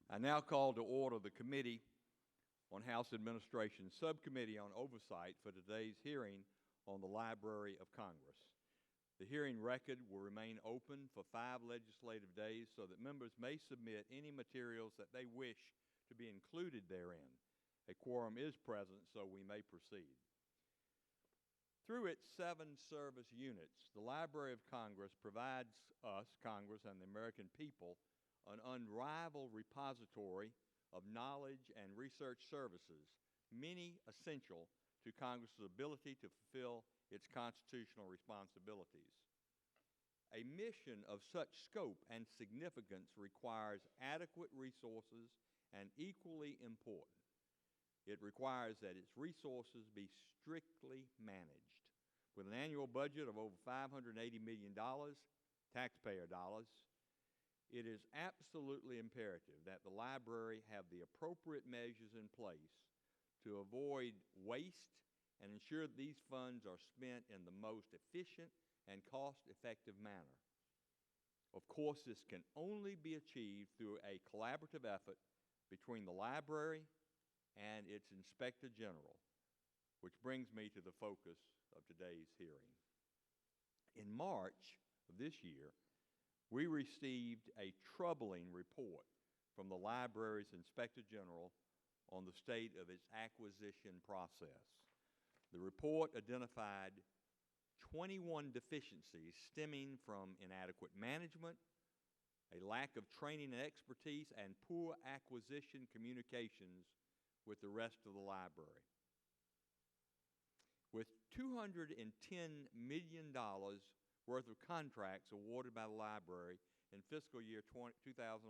I now call to order the Committee on House Administration Subcommittee on Oversight for today's hearing on the Library of Congress. The hearing record will remain open for 5 legislative days so that members may submit any materials that they wish to be included therein. A quorum is present, so we may proceed. Through its 7 service units, the Library of Congress provides us, Congress, and the American people an unrivaled repository of knowledge and research services, many essential to Congress's ability to fulfill its constitutional responsibilities. A mission of such scope and significance requires adequate resources, and equally important, it requires that its resources be strictly managed. With an annual budget of over $580 million, taxpayer dollars, it is absolutely imperative that the library have the appropriate measures in place to avoid waste and ensure that these funds are spent in the most efficient and cost-effective manner. Of course, this can only be achieved through a collaborative effort between the library and its Inspector General, which brings me to the focus of today's hearing. In March of this year, we received a troubling report from the library's Inspector General on the state of its acquisition process. The report identified 21 deficiencies stemming from inadequate management, a lack of training and expertise, and poor acquisition communications with the rest of the library. With $210 million worth of contracts awarded by the library in fiscal year 2011,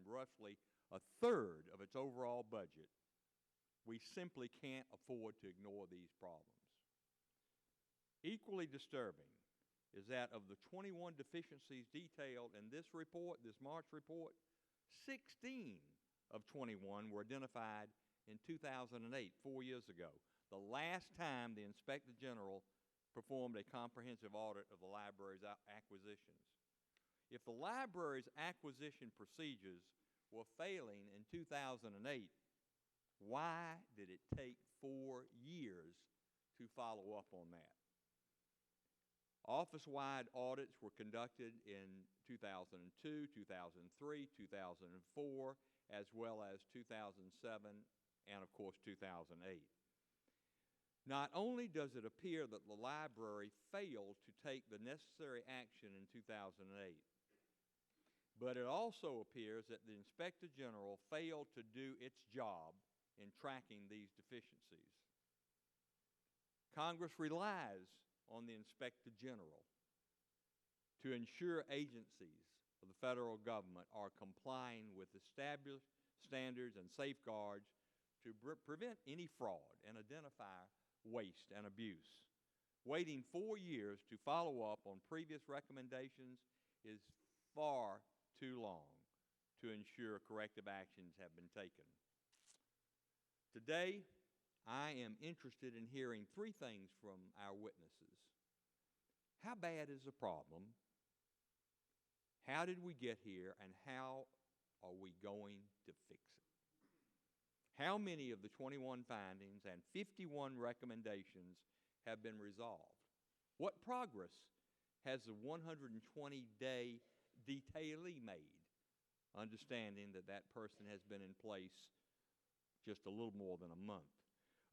roughly a third of its overall budget, we simply can't afford to ignore these problems. Equally disturbing is that of the 21 deficiencies detailed in this report, this March report, 16 of 21 were identified in 2008, 4 years ago, the last time the Inspector General performed a comprehensive audit of the library's acquisitions. If the library's acquisition procedures were failing in 2008, why did it take 4 years to follow up on that? Office-wide audits were conducted in 2002, 2003, 2004, as well as 2007, and of course 2008. Not only does it appear that the library failed to take the necessary action in 2008, but it also appears that the Inspector General failed to do its job in tracking these deficiencies. Congress relies on the Inspector General to ensure agencies of the federal government are complying with established standards and safeguards to prevent any fraud and identify waste and abuse. Waiting 4 years to follow up on previous recommendations is far too long to ensure corrective actions have been taken. Today, I am interested in hearing 3 things from our witnesses. How bad is the problem? How did we get here, and how are we going to fix it? How many of the 21 findings and 51 recommendations have been resolved? What progress has the 120-day detailee made, understanding that that person has been in place just a little more than a month?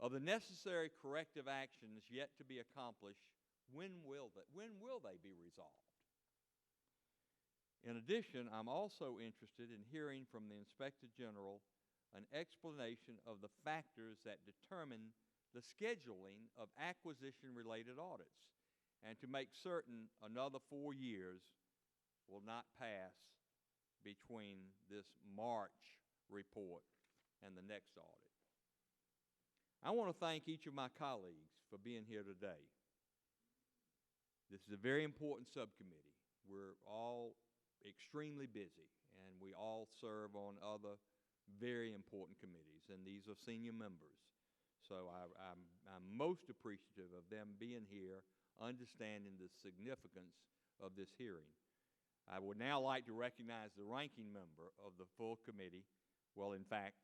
Of the necessary corrective actions yet to be accomplished, when will they be resolved? In addition, I'm also interested in hearing from the Inspector General an explanation of the factors that determine the scheduling of acquisition-related audits, and to make certain another 4 years will not pass between this March report and the next audit. I want to thank each of my colleagues for being here today. This is a very important subcommittee. We're all extremely busy, and we all serve on other very important committees, and these are senior members. So I'm most appreciative of them being here, understanding the significance of this hearing. I would now like to recognize the ranking member of the full committee, well, in fact,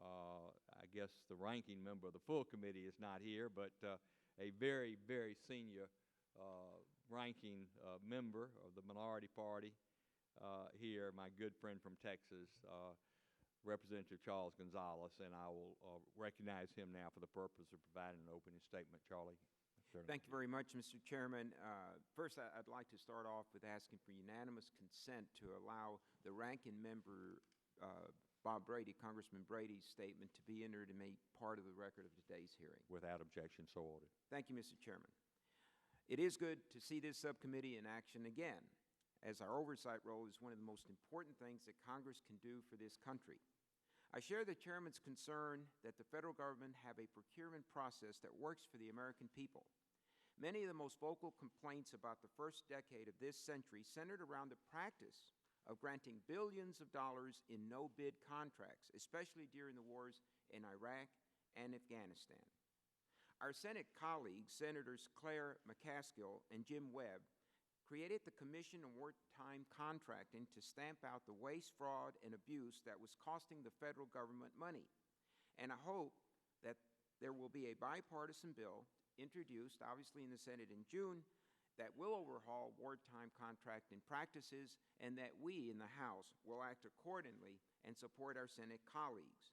I guess the ranking member of the full committee is not here, but a very, very senior ranking member of the minority party here, my good friend from Texas, Representative Charles Gonzalez, and I will recognize him now for the purpose of providing an opening statement. Charlie. Thank you very much, Mr. Chairman. First, I'd like to start off with asking for unanimous consent to allow the ranking member, Bob Brady, Congressman Brady's statement to be entered and made part of the record of today's hearing. Without objection, so ordered. Thank you, Mr. Chairman. It is good to see this subcommittee in action again, as our oversight role is one of the most important things that Congress can do for this country. I share the Chairman's concern that the federal government have a procurement process that works for the American people. Many of the most vocal complaints about the first decade of this century centered around the practice of granting billions of dollars in no-bid contracts, especially during the wars in Iraq and Afghanistan. Our Senate colleagues, Senators Claire McCaskill and Jim Webb, created the Commission on Wartime Contracting to stamp out the waste, fraud, and abuse that was costing the federal government money. And I hope that there will be a bipartisan bill introduced, obviously in the Senate in June, that will overhaul wartime contracting practices, and that we in the House will act accordingly and support our Senate colleagues.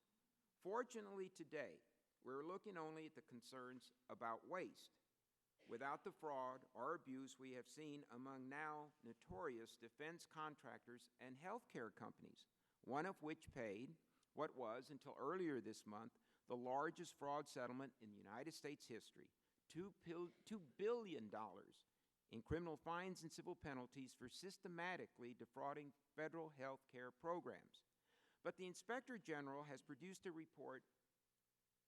Fortunately today, we're looking only at the concerns about waste, without the fraud or abuse we have seen among now notorious defense contractors and healthcare companies, one of which paid what was, until earlier this month, the largest fraud settlement in United States history, $2 billion in criminal fines and civil penalties for systematically defrauding federal health care programs. But the Inspector General has produced a report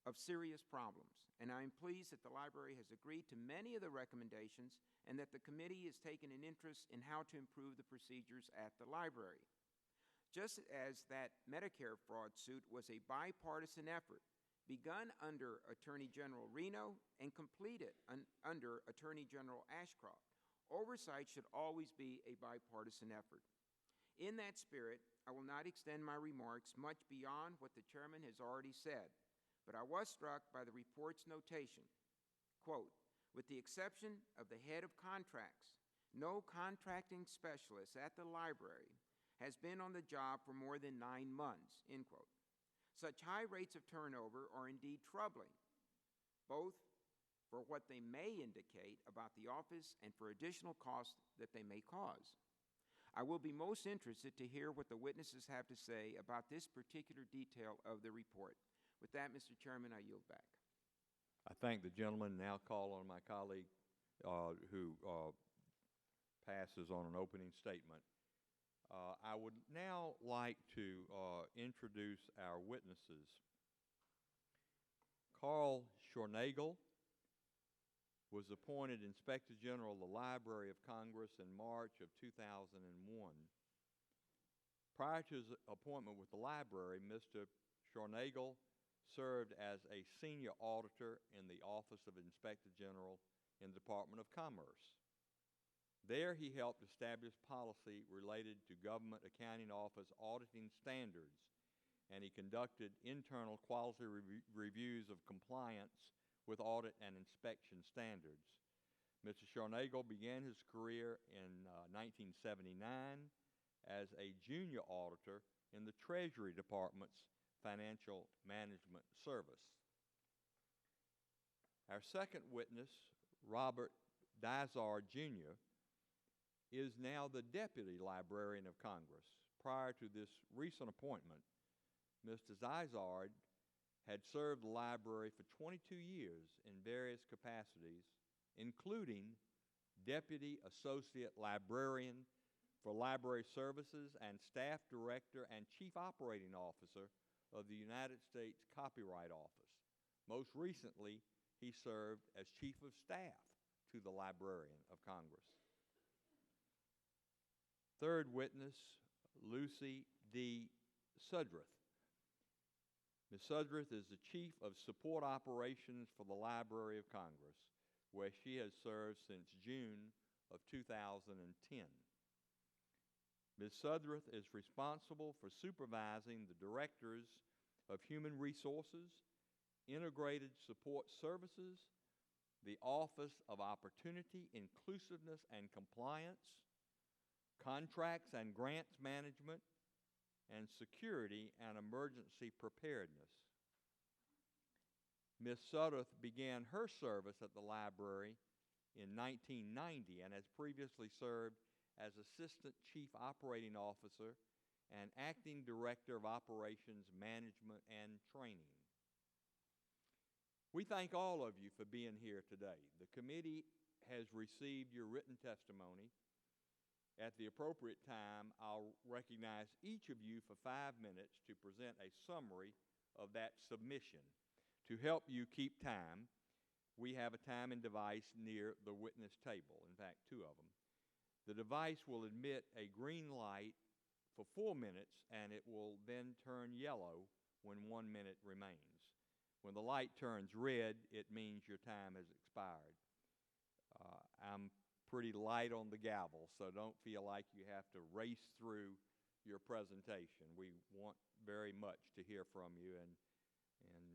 of serious problems, and I am pleased that the library has agreed to many of the recommendations and that the committee has taken an interest in how to improve the procedures at the library. Just as that Medicare fraud suit was a bipartisan effort, begun under Attorney General Reno and completed under Attorney General Ashcroft, oversight should always be a bipartisan effort. In that spirit, I will not extend my remarks much beyond what the Chairman has already said, but I was struck by the report's notation, quote, "With the exception of the head of contracts, no contracting specialist at the library has been on the job for more than 9 months," end quote. Such high rates of turnover are indeed troubling, both for what they may indicate about the office and for additional costs that they may cause. I will be most interested to hear what the witnesses have to say about this particular detail of the report. With that, Mr. Chairman, I yield back. I thank the gentleman. Now call on my colleague who passes on an opening statement. I would now like to introduce our witnesses. Carl Schornagel was appointed Inspector General of the Library of Congress in March of 2001. Prior to his appointment with the library, Mr. Schornagel served as a senior auditor in the Office of Inspector General in the Department of Commerce. There he helped establish policy related to Government Accounting Office auditing standards, and he conducted internal quality reviews of compliance with audit and inspection standards. Mr. Schornagel began his career in 1979 as a junior auditor in the Treasury Department's Financial Management Service. Our second witness, Robert Dizard, Jr., is now the Deputy Librarian of Congress. Prior to this recent appointment, Mr. Dizard had served the library for 22 years in various capacities, including Deputy Associate Librarian for Library Services and Staff Director and Chief Operating Officer of the United States Copyright Office. Most recently, he served as Chief of Staff to the Librarian of Congress. Third witness, Lucy D. Sudreth. Ms. Sudreth is the Chief of Support Operations for the Library of Congress, where she has served since June of 2010. Ms. Sudworth is responsible for supervising the directors of Human Resources, Integrated Support Services, the Office of Opportunity, Inclusiveness, and Compliance, Contracts and Grants Management, and Security and Emergency Preparedness. Ms. Sudworth began her service at the library in 1990 and has previously served as Assistant Chief Operating Officer and Acting Director of Operations Management and Training. We thank all of you for being here today. The committee has received your written testimony. At the appropriate time, I'll recognize each of you for 5 minutes to present a summary of that submission. To help you keep time, we have a timing device near the witness table, in fact, 2 of them. The device will emit a green light for 4 minutes, and it will then turn yellow when 1 minute remains. When the light turns red, it means your time has expired. I'm pretty light on the gavel, so don't feel like you have to race through your presentation. We want very much to hear from you and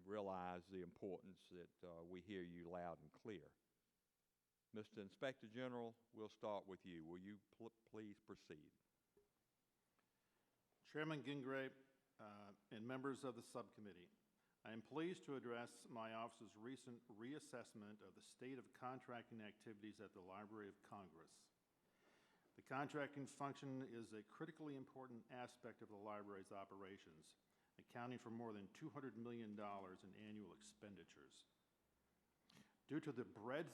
realize the importance that we hear you loud and clear. Mr. Inspector General, we'll start with you. Will you please proceed? Chairman Gingrey and members of the subcommittee, I am pleased to address my office's recent reassessment of the state of contracting activities at the Library of Congress. The contracting function is a critically important aspect of the library's operations, accounting for more than $200 million in annual expenditures. Due to the breadth,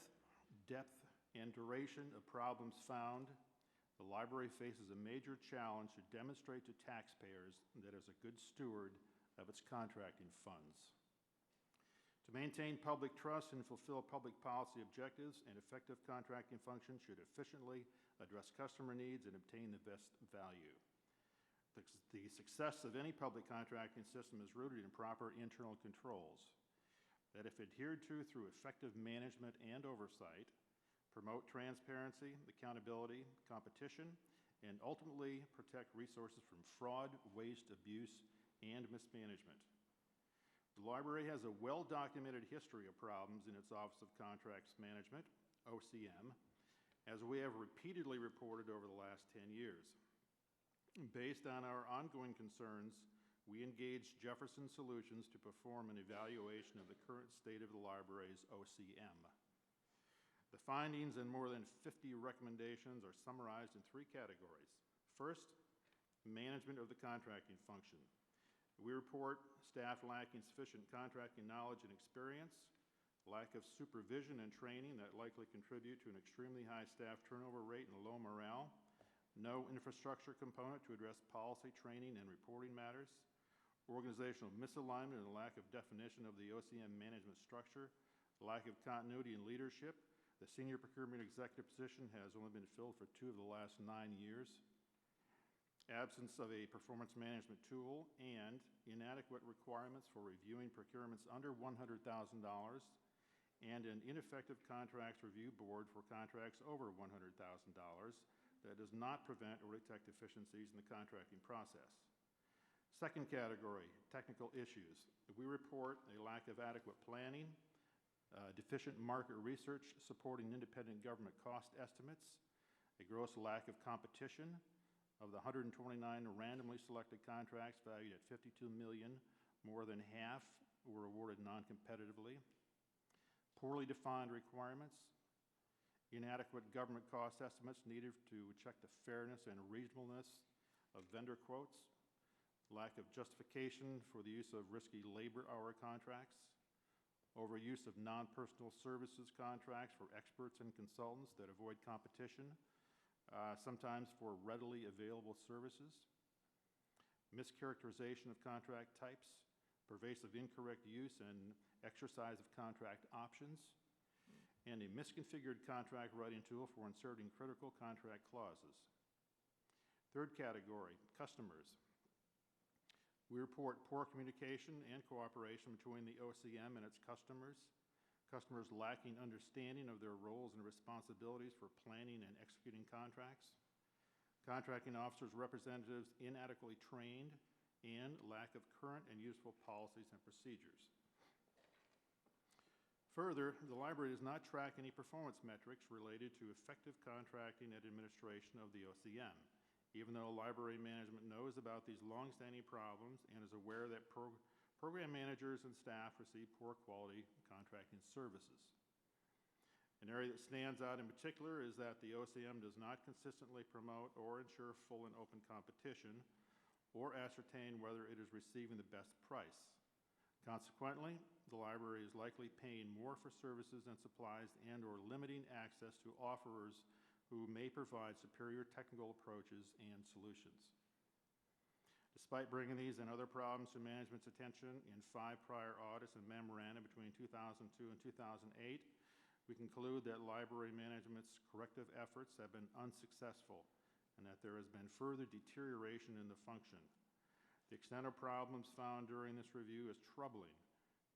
depth, and duration of problems found, the library faces a major challenge to demonstrate to taxpayers that it is a good steward of its contracting funds. To maintain public trust and fulfill public policy objectives, an effective contracting function should efficiently address customer needs and obtain the best value. The success of any public contracting system is rooted in proper internal controls that, if adhered to through effective management and oversight, promote transparency, accountability, competition, and ultimately protect resources from fraud, waste, abuse, and mismanagement. The library has a well-documented history of problems in its Office of Contracts Management, OCM, as we have repeatedly reported over the last 10 years. Based on our ongoing concerns, we engaged Jefferson Solutions to perform an evaluation of the current state of the library's OCM. The findings and more than 50 recommendations are summarized in 3 categories. First, management of the contracting function. We report staff lacking sufficient contracting knowledge and experience, lack of supervision and training that likely contribute to an extremely high staff turnover rate and low morale, no infrastructure component to address policy, training, and reporting matters, organizational misalignment and lack of definition of the OCM management structure, lack of continuity in leadership. The senior procurement executive position has only been filled for 2 of the last 9 years, absence of a performance management tool, and inadequate requirements for reviewing procurements under $100,000, and an ineffective contracts review board for contracts over $100,000 that does not prevent or detect deficiencies in the contracting process. Second category, technical issues. We report a lack of adequate planning, deficient market research supporting independent government cost estimates, a gross lack of competition. Of the 129 randomly selected contracts valued at $52 million, more than half were awarded non-competitively. Poorly defined requirements, inadequate government cost estimates needed to check the fairness and reasonableness of vendor quotes, lack of justification for the use of risky labor hour contracts, overuse of non-personal services contracts for experts and consultants that avoid competition, sometimes for readily available services, mischaracterization of contract types, pervasive incorrect use and exercise of contract options, and a misconfigured contract writing tool for inserting critical contract clauses. Third category, customers. We report poor communication and cooperation between the OCM and its customers, customers lacking understanding of their roles and responsibilities for planning and executing contracts, contracting officers' representatives inadequately trained, and lack of current and useful policies and procedures. Further, the library does not track any performance metrics related to effective contracting and administration of the OCM, even though library management knows about these longstanding problems and is aware that program managers and staff receive poor quality contracting services. An area that stands out in particular is that the OCM does not consistently promote or ensure full and open competition or ascertain whether it is receiving the best price. Consequently, the library is likely paying more for services and supplies and/or limiting access to offerers who may provide superior technical approaches and solutions. Despite bringing these and other problems to management's attention in 5 prior audits and memoranda between 2002 and 2008, we conclude that library management's corrective efforts have been unsuccessful and that there has been further deterioration in the function. The extent of problems found during this review is troubling,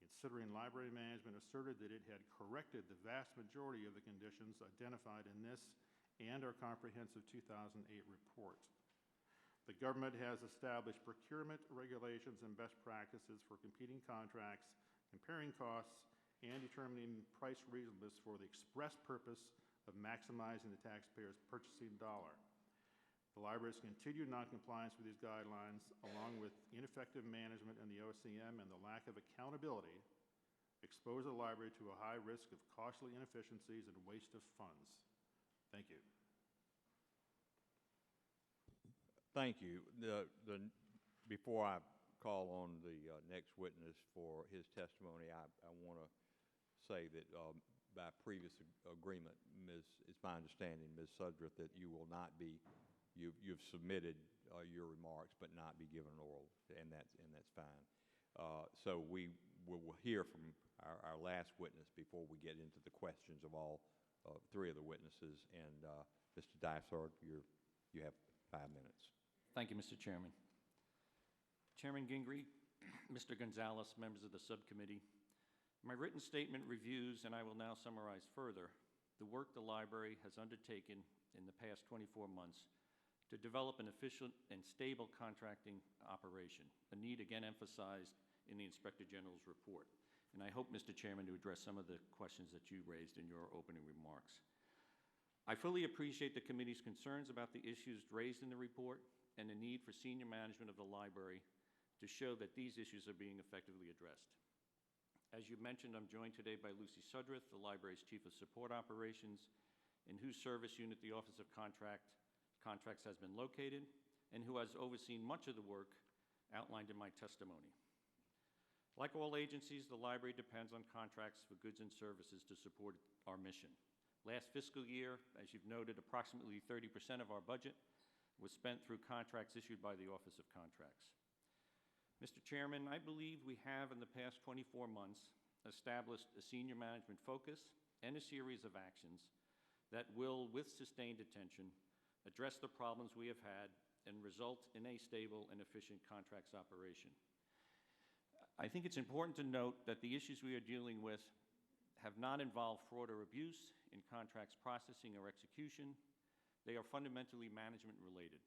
considering library management asserted that it had corrected the vast majority of the conditions identified in this and our comprehensive 2008 report. The government has established procurement regulations and best practices for competing contracts, comparing costs, and determining price reasonableness for the express purpose of maximizing the taxpayer's purchasing dollar. The library's continued noncompliance with these guidelines, along with ineffective management in the OCM and the lack of accountability, expose the library to a high risk of costly inefficiencies and waste of funds. Thank you. Thank you. Before I call on the next witness for his testimony, I want to say that by previous agreement, it's my understanding, Ms. Sudrith, that you will not be, you've submitted your remarks but not be given oral, and that's fine. So we will hear from our last witness before we get into the questions of all 3 of the witnesses. And Mr. Dysart, you have 5 minutes. Thank you, Mr. Chairman. Chairman Gingrey, Mr. Gonzalez, members of the subcommittee, my written statement reviews, and I will now summarize further, the work the library has undertaken in the past 24 months to develop an efficient and stable contracting operation, a need again emphasized in the Inspector General's report. And I hope, Mr. Chairman, to address some of the questions that you raised in your opening remarks. I fully appreciate the committee's concerns about the issues raised in the report and the need for senior management of the library to show that these issues are being effectively addressed. As you mentioned, I'm joined today by Lucy Sudrith, the library's Chief of Support Operations, in whose service unit the Office of Contracts has been located, and who has overseen much of the work outlined in my testimony. Like all agencies, the library depends on contracts for goods and services to support our mission. Last fiscal year, as you've noted, approximately 30% of our budget was spent through contracts issued by the Office of Contracts. Mr. Chairman, I believe we have in the past 24 months established a senior management focus and a series of actions that will, with sustained attention, address the problems we have had and result in a stable and efficient contracts operation. I think it's important to note that the issues we are dealing with have not involved fraud or abuse in contracts processing or execution. They are fundamentally management related.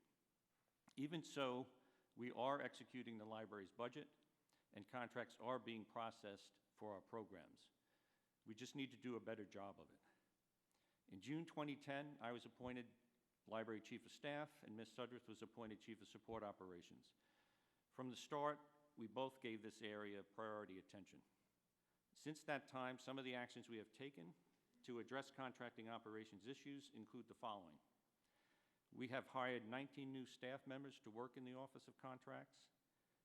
Even so, we are executing the library's budget and contracts are being processed for our programs. We just need to do a better job of it. In June 2010, I was appointed Library Chief of Staff, and Ms. Sudrith was appointed Chief of Support Operations. From the start, we both gave this area priority attention. Since that time, some of the actions we have taken to address contracting operations issues include the following. We have hired 19 new staff members to work in the Office of Contracts.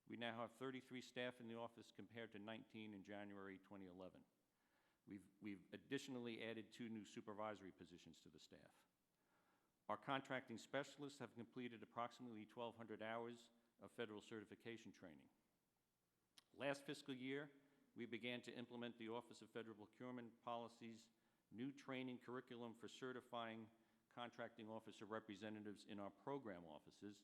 We now have 33 staff in the office compared to 19 in January 2011. We've additionally added 2 new supervisory positions to the staff. Our contracting specialists have completed approximately 1,200 hours of federal certification training. Last fiscal year, we began to implement the Office of Federal Procurement Policy's new training curriculum for certifying contracting officer representatives in our program offices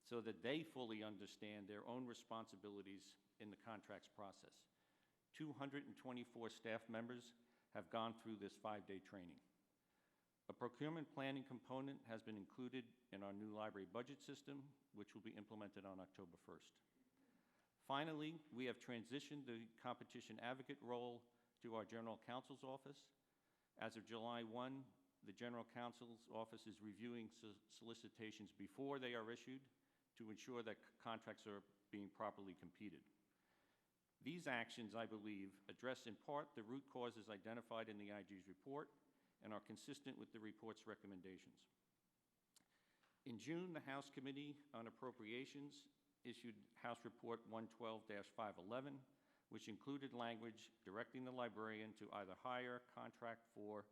so that they fully understand their own responsibilities in the contracts process. 224 staff members have gone through this 5-day training. A procurement planning component has been included in our new library budget system, which will be implemented on October 1st. Finally, we have transitioned the competition advocate role to our General Counsel's office. As of July 1, the General Counsel's office is reviewing solicitations before they are issued to ensure that contracts are being properly competed. These actions, I believe, address in part the root causes identified in the IG's report and are consistent with the report's recommendations. In June, the House Committee on Appropriations issued House Report 112-511, which included language directing the librarian to either hire, contract for,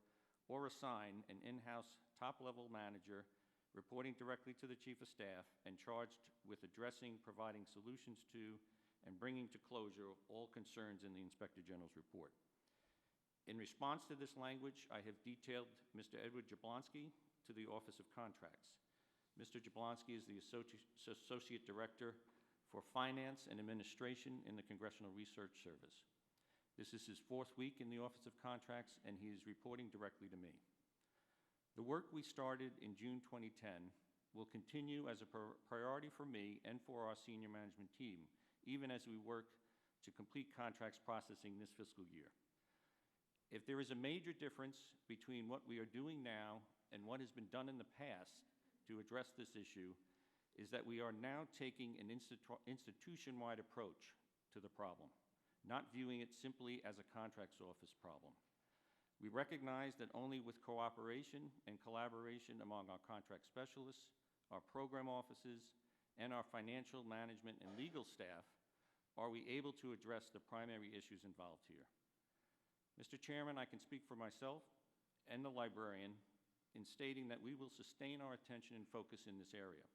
or assign an in-house top-level manager reporting directly to the Chief of Staff and charged with addressing, providing solutions to, and bringing to closure all concerns in the Inspector General's report. In response to this language, I have detailed Mr. Edward Jablonski to the Office of Contracts. Mr. Jablonski is the Associate Director for Finance and Administration in the Congressional Research Service. This is his 4th week in the Office of Contracts, and he is reporting directly to me. The work we started in June 2010 will continue as a priority for me and for our senior management team, even as we work to complete contracts processing this fiscal year. If there is a major difference between what we are doing now and what has been done in the past to address this issue, is that we are now taking an institution-wide approach to the problem, not viewing it simply as a contracts office problem. We recognize that only with cooperation and collaboration among our contract specialists, our program offices, and our financial management and legal staff are we able to address the primary issues involved here. Mr. Chairman, I can speak for myself and the librarian in stating that we will sustain our attention and focus in this area.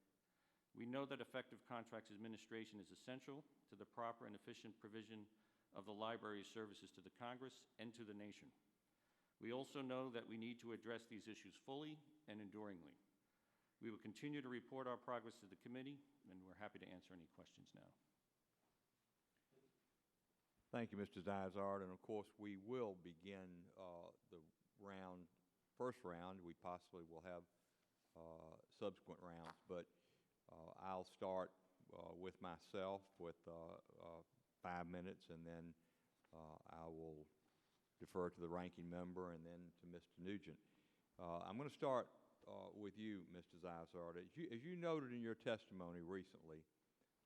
We know that effective contracts administration is essential to the proper and efficient provision of the library's services to the Congress and to the nation. We also know that we need to address these issues fully and enduringly. We will continue to report our progress to the committee, and we're happy to answer any questions now. Thank you, Mr. Dysart. And of course, we will begin the first round. We possibly will have subsequent rounds, but I'll start with myself with 5 minutes, and then I will defer to the ranking member and then to Mr. Nugent. I'm going to start with you, Mr. Dysart. As you noted in your testimony recently,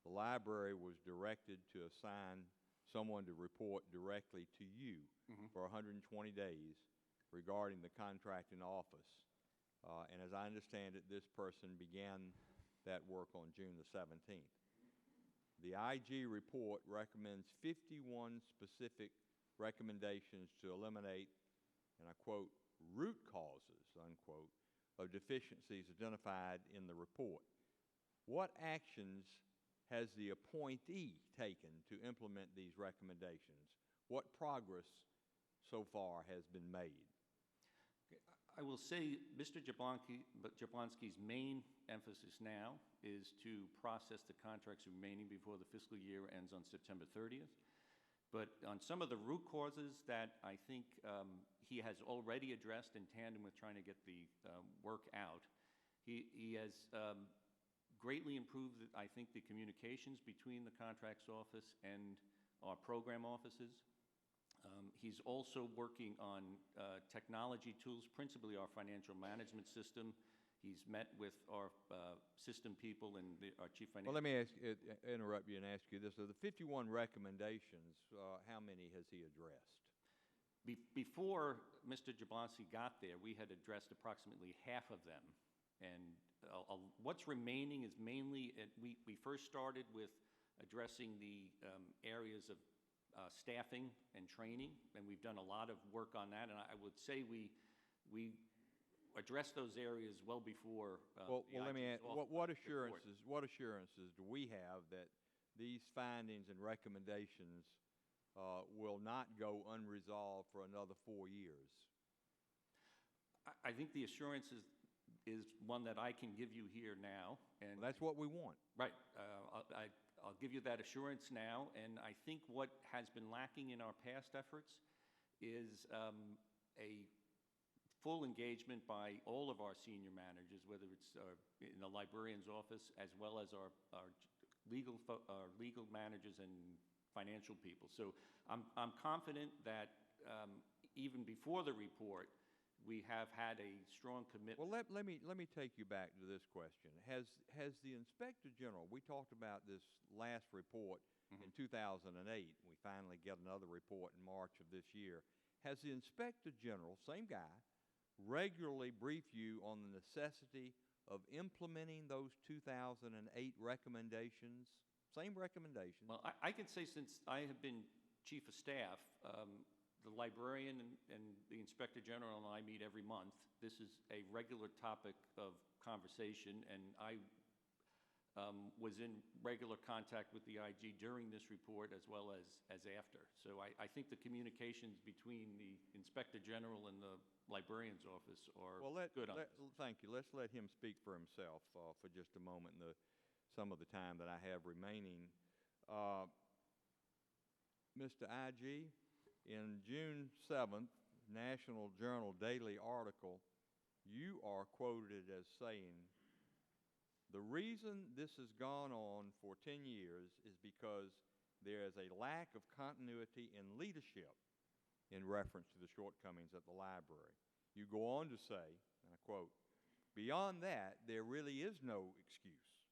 the library was directed to assign someone to report directly to you for 120 days regarding the contracting office. And as I understand it, this person began that work on June the 17th. The IG report recommends 51 specific recommendations to eliminate, and I quote, root causes, unquote, of deficiencies identified in the report. What actions has the appointee taken to implement these recommendations? What progress so far has been made? I will say Mr. Jablonski's main emphasis now is to process the contracts remaining before the fiscal year ends on September 30th. But on some of the root causes that I think he has already addressed in tandem with trying to get the work out, he has greatly improved, I think, the communications between the contracts office and our program offices. He's also working on technology tools, principally our financial management system. He's met with our system people and our chief financial. Well, let me interrupt you and ask you this. Of the 51 recommendations, how many has he addressed? Before Mr. Jablonski got there, we had addressed approximately half of them. And what's remaining is mainly, we first started with addressing the areas of staffing and training, and we've done a lot of work on that. And I would say we addressed those areas well before. Well, let me ask, what assurances do we have that these findings and recommendations will not go unresolved for another 4 years? I think the assurance is one that I can give you here now. And well, that's what we want. Right. I'll give you that assurance now. And I think what has been lacking in our past efforts is a full engagement by all of our senior managers, whether it's in the librarian's office as well as our legal managers and financial people. So I'm confident that even before the report, we have had a strong commitment. Well, let me take you back to this question. Has the Inspector General, we talked about this last report in 2008, we finally get another report in March of this year. Has the Inspector General, same guy, regularly briefed you on the necessity of implementing those 2008 recommendations? Same recommendations? Well, I can say since I have been Chief of Staff, the librarian and the Inspector General and I meet every month. This is a regular topic of conversation, and I was in regular contact with the IG during this report as well as after. So I think the communications between the Inspector General and the librarian's office are good on this. Thank you. Let's let him speak for himself for just a moment in some of the time that I have remaining. Mr. IG, in June 7th, National Journal Daily article, you are quoted as saying, "The reason this has gone on for 10 years is because there is a lack of continuity in leadership," in reference to the shortcomings at the library. You go on to say, and I quote, "Beyond that, there really is no excuse.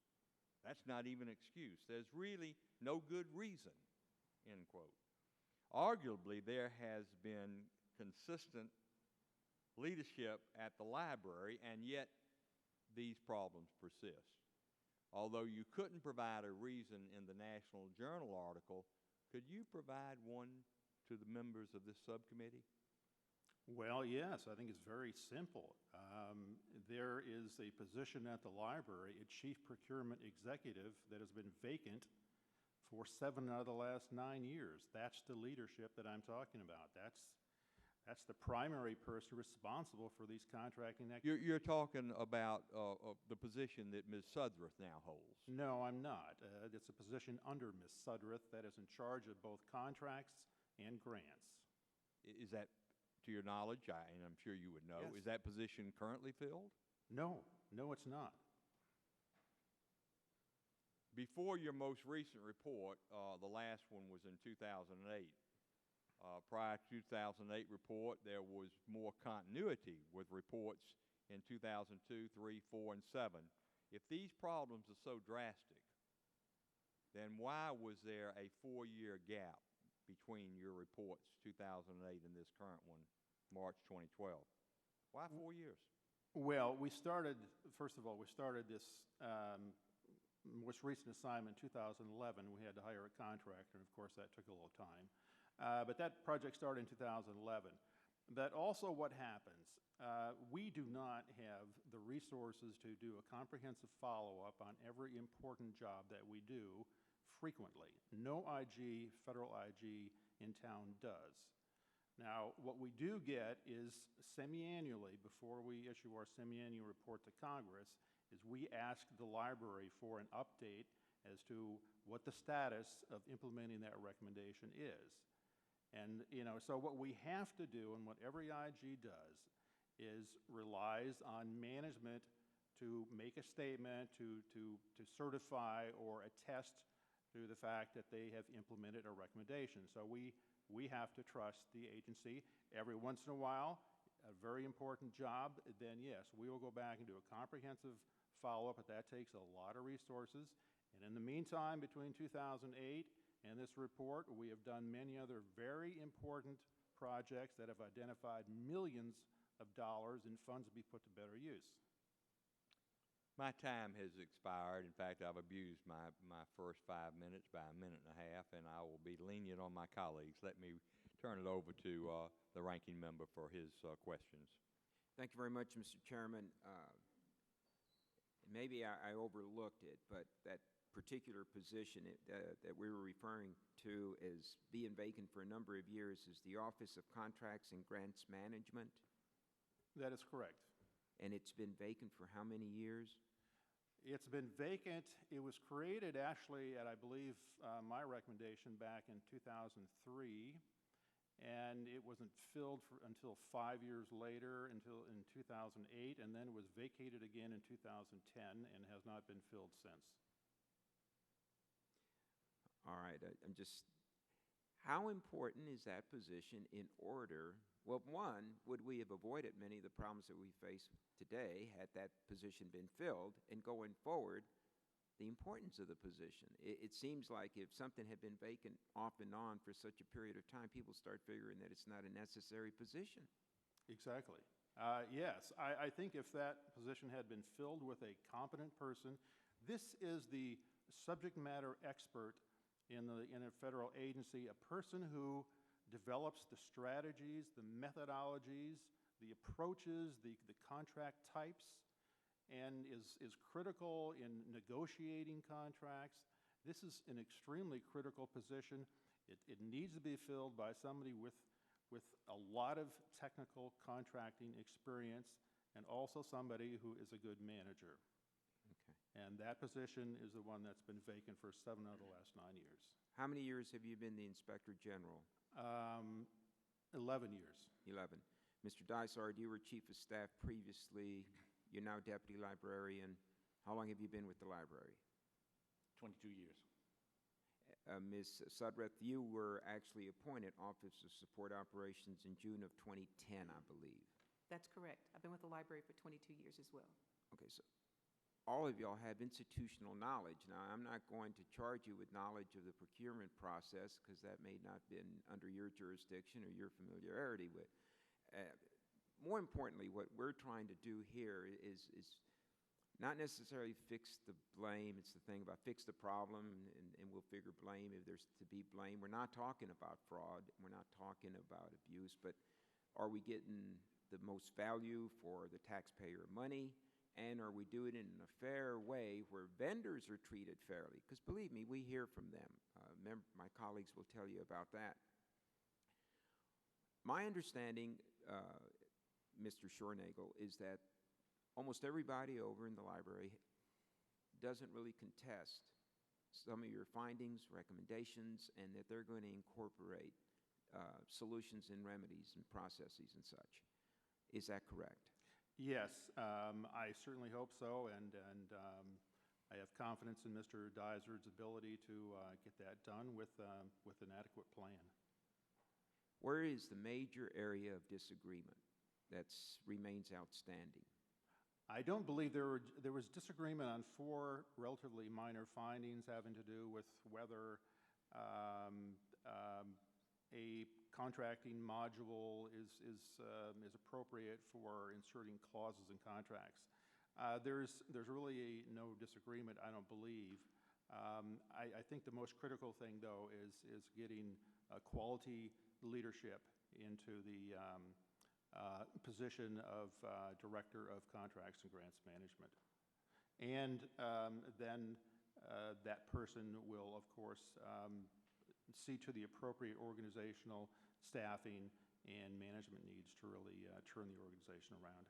That's not even an excuse. There's really no good reason," end quote. Arguably, there has been consistent leadership at the library, and yet these problems persist. Although you couldn't provide a reason in the National Journal article, could you provide one to the members of this subcommittee? Well, yes, I think it's very simple. There is a position at the library, a chief procurement executive, that has been vacant for 7 out of the last 9 years. That's the leadership that I'm talking about. That's the primary person responsible for these contracting activities. You're talking about the position that Ms. Sudworth now holds. No, I'm not. It's a position under Ms. Sudworth that is in charge of both contracts and grants. Is that, to your knowledge, and I'm sure you would know, Yes. is that position currently filled? No, it's not. Before your most recent report, the last one was in 2008. Prior to 2008 report, there was more continuity with reports in 2002, 3, 4, and 7. If these problems are so drastic, then why was there a 4-year gap between your reports, 2008 and this current one, March 2012? Why 4 years? Well, first of all, we started this most recent assignment in 2011. We had to hire a contractor, and of course that took a little time. But that project started in 2011. But also what happens, we do not have the resources to do a comprehensive follow-up on every important job that we do frequently. No IG, federal IG in town does. Now, what we do get is semi-annually, before we issue our semi-annual report to Congress, is we ask the library for an update as to what the status of implementing that recommendation is. And, so what we have to do, and what every IG does, is relies on management to make a statement, to certify or attest to the fact that they have implemented a recommendation. So we have to trust the agency. Every once in a while, a very important job, then yes, we will go back and do a comprehensive follow-up, but that takes a lot of resources. And in the meantime, between 2008 and this report, we have done many other very important projects that have identified millions of dollars in funds to be put to better use. My time has expired. In fact, I've abused my first 5 minutes by a minute and a half, and I will be lenient on my colleagues. Let me turn it over to the ranking member for his questions. Thank you very much, Mr. Chairman. Maybe I overlooked it, but that particular position that we were referring to as being vacant for a number of years is the Office of Contracts and Grants Management. That is correct. And it's been vacant for how many years? It's been vacant. It was created actually at, I believe, my recommendation back in 2003. and it wasn't filled until 5 years later, until in 2008, and then it was vacated again in 2010 and has not been filled since. All right, I'm just, how important is that position in order? Well, one, would we have avoided many of the problems that we face today had that position been filled? And going forward, the importance of the position. It seems like if something had been vacant off and on for such a period of time, people start figuring that it's not a necessary position. Exactly. Yes, I think if that position had been filled with a competent person, this is the subject matter expert in a federal agency, a person who develops the strategies, the methodologies, the approaches, the contract types, and is critical in negotiating contracts. This is an extremely critical position. It needs to be filled by somebody with a lot of technical contracting experience and also somebody who is a good manager. Okay. And that position is the one that's been vacant for 7 of the last 9 years. How many years have you been the Inspector General? 11 years. 11. Mr. Dysart, you were Chief of Staff previously. You're now Deputy Librarian. How long have you been with the library? 22 years. Ms. Sudreth, you were actually appointed Office of Support Operations in June of 2010, I believe. That's correct. I've been with the library for 22 years as well. Okay, so all of y'all have institutional knowledge. Now, I'm not going to charge you with knowledge of the procurement process because that may not have been under your jurisdiction or your familiarity with. More importantly, what we're trying to do here is not necessarily fix the blame. It's the thing about fix the problem and we'll figure blame if there's to be blame. We're not talking about fraud. We're not talking about abuse, but are we getting the most value for the taxpayer money? And are we doing it in a fair way where vendors are treated fairly? Because believe me, we hear from them. My colleagues will tell you about that. My understanding, Mr. Shornagel, is that almost everybody over in the library doesn't really contest some of your findings, recommendations, and that they're going to incorporate solutions and remedies and processes and such. Is that correct? Yes, I certainly hope so, and I have confidence in Mr. Dysart's ability to get that done with an adequate plan. Where is the major area of disagreement that remains outstanding? I don't believe there was disagreement on 4 relatively minor findings having to do with whether a contracting module is appropriate for inserting clauses in contracts. There's really no disagreement, I don't believe. I think the most critical thing, though, is getting quality leadership into the position of Director of Contracts and Grants Management. And then that person will, of course, see to the appropriate organizational staffing and management needs to really turn the organization around.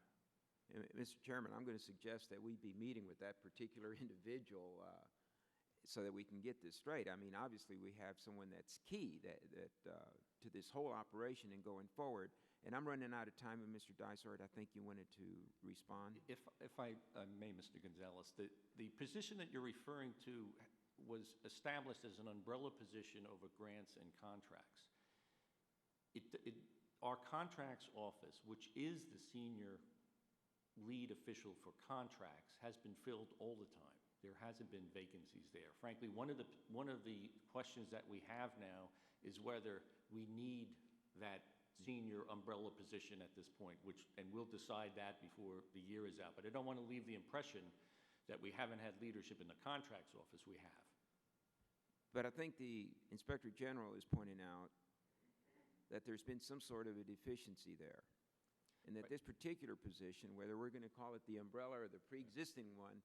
Mr. Chairman, I'm going to suggest that we be meeting with that particular individual so that we can get this straight. I mean, obviously, we have someone that's key to this whole operation and going forward. And I'm running out of time, and Mr. Dysart, I think you wanted to respond. If I may, Mr. Gonzalez, the position that you're referring to was established as an umbrella position over grants and contracts. Our contracts office, which is the senior lead official for contracts, has been filled all the time. There hasn't been vacancies there. Frankly, one of the questions that we have now is whether we need that senior umbrella position at this point, and we'll decide that before the year is out. But I don't want to leave the impression that we haven't had leadership in the contracts office. We have. But I think the Inspector General is pointing out that there's been some sort of a deficiency there, and that this particular position, whether we're going to call it the umbrella or the pre-existing one,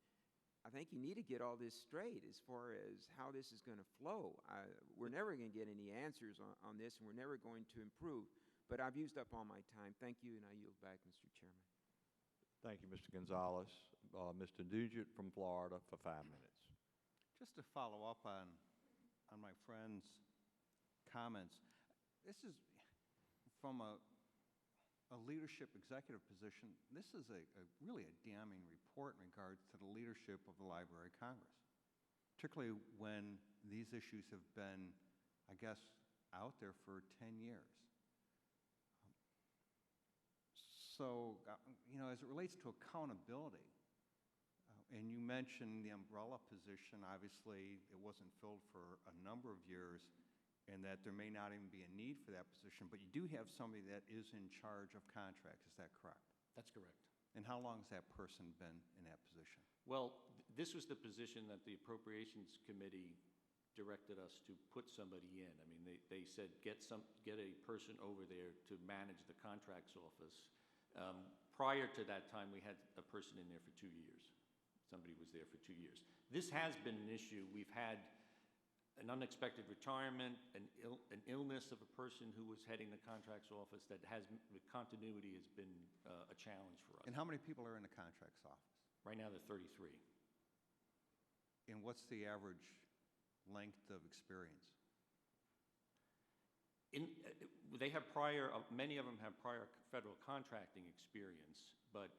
I think you need to get all this straight as far as how this is going to flow. We're never going to get any answers on this, and we're never going to improve. But I've used up all my time. Thank you, and I yield back, Mr. Chairman. Thank you, Mr. Gonzalez. Mr. Nugent from Florida for 5 minutes. Just to follow up on my friend's comments, from a leadership executive position, this is really a damning report in regards to the leadership of the Library of Congress, particularly when these issues have been, I guess, out there for 10 years. So, as it relates to accountability, and you mentioned the umbrella position, obviously it wasn't filled for a number of years, and that there may not even be a need for that position, but you do have somebody that is in charge of contracts, is that correct? That's correct. And how long has that person been in that position? Well, this was the position that the Appropriations Committee directed us to put somebody in. I mean, they said, get a person over there to manage the contracts office. Prior to that time, we had a person in there for 2 years. Somebody was there for 2 years. This has been an issue. We've had an unexpected retirement, an illness of a person who was heading the contracts office the continuity has been a challenge for us. And how many people are in the contracts office? Right now, there are 33. And what's the average length of experience? They have many of them have prior federal contracting experience, but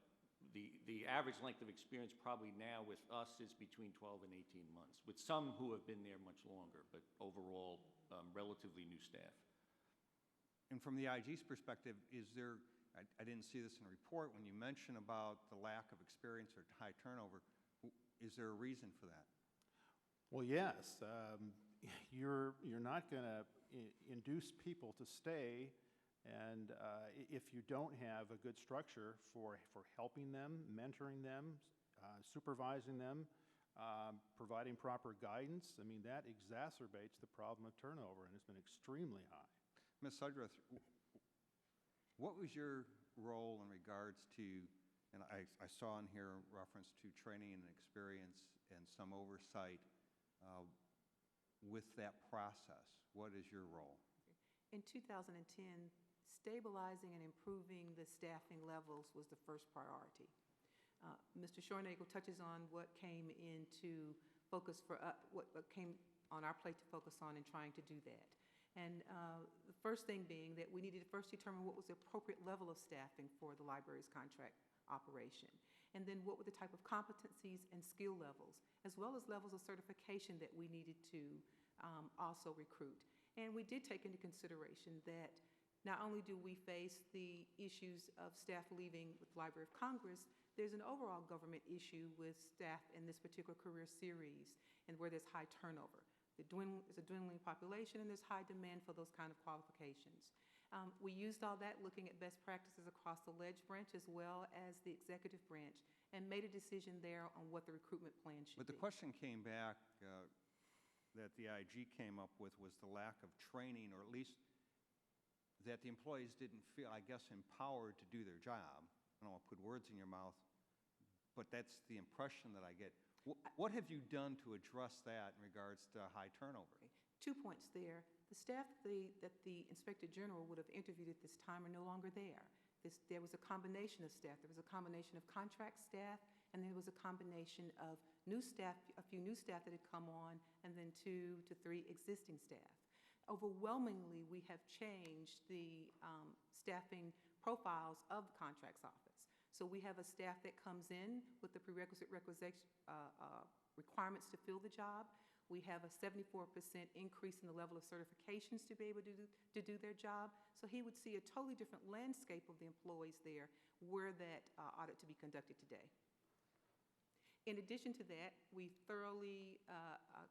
the average length of experience probably now with us is between 12 and 18 months, with some who have been there much longer, but overall, relatively new staff. And from the IG's perspective, is there, I didn't see this in the report, when you mention about the lack of experience or high turnover, is there a reason for that? Well, yes. You're not going to induce people to stay, and if you don't have a good structure for helping them, mentoring them, supervising them, providing proper guidance, I mean, that exacerbates the problem of turnover and has been extremely high. Ms. Sudworth, what was your role in regards to, and I saw in here reference to training and experience and some oversight with that process? What is your role? In 2010, stabilizing and improving the staffing levels was the first priority. Mr. Shornagle touches on what came into focus for what came on our plate to focus on in trying to do that. And the first thing being that we needed to first determine what was the appropriate level of staffing for the library's contract operation. And then what were the type of competencies and skill levels, as well as levels of certification that we needed to also recruit. And we did take into consideration that not only do we face the issues of staff leaving with the Library of Congress, there's an overall government issue with staff in this particular career series and where there's high turnover. There's a dwindling population and there's high demand for those kind of qualifications. We used all that looking at best practices across the ledge branch as well as the executive branch and made a decision there on what the recruitment plan should be. But the question came back that the IG came up with was the lack of training, or at least that the employees didn't feel, I guess, empowered to do their job. I don't want to put words in your mouth, but that's the impression that I get. What have you done to address that in regards to high turnover? 2 points there. The staff that the Inspector General would have interviewed at this time are no longer there. There was a combination of staff. There was a combination of contract staff, and there was a combination of new staff, a few new staff that had come on, and then 2 to 3 existing staff. Overwhelmingly, we have changed the staffing profiles of the contracts office. So we have a staff that comes in with the prerequisite requirements to fill the job. We have a 74% increase in the level of certifications to be able to do their job. So he would see a totally different landscape of the employees there were that audit to be conducted today. In addition to that, we thoroughly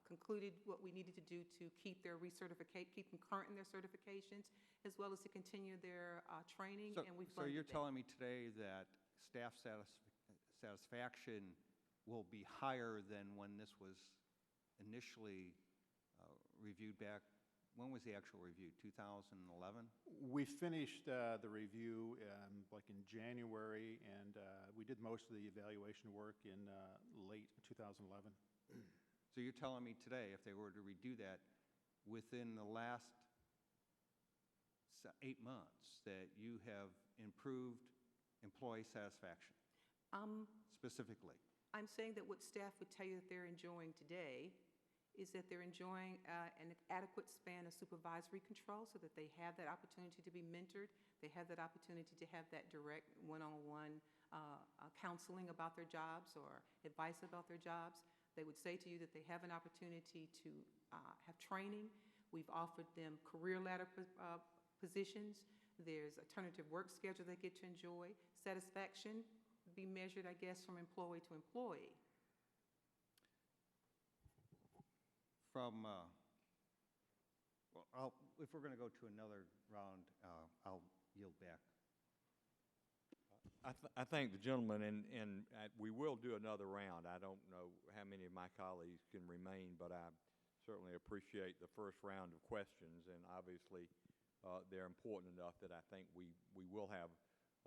concluded what we needed to do to keep them current in their certifications, as well as to continue their training. So, and we so you're funded that. telling me today that staff satisfaction will be higher than when this was initially reviewed back. When was the actual review? 2011? We finished the review like in January, and we did most of the evaluation work in late 2011. So you're telling me today, if they were to redo that within the last 8 months, that you have improved employee satisfaction specifically? I'm saying that what staff would tell you that they're enjoying today is that they're enjoying an adequate span of supervisory control so that they have that opportunity to be mentored. They have that opportunity to have that direct one-on-one counseling about their jobs or advice about their jobs. They would say to you that they have an opportunity to have training. We've offered them career ladder positions. There's alternative work schedule they get to enjoy. Satisfaction be measured, I guess, from employee to employee. From, well, if we're going to go to another round, I'll yield back. I thank the gentleman, and we will do another round. I don't know how many of my colleagues can remain, but I certainly appreciate the first round of questions, and obviously they're important enough that I think we will have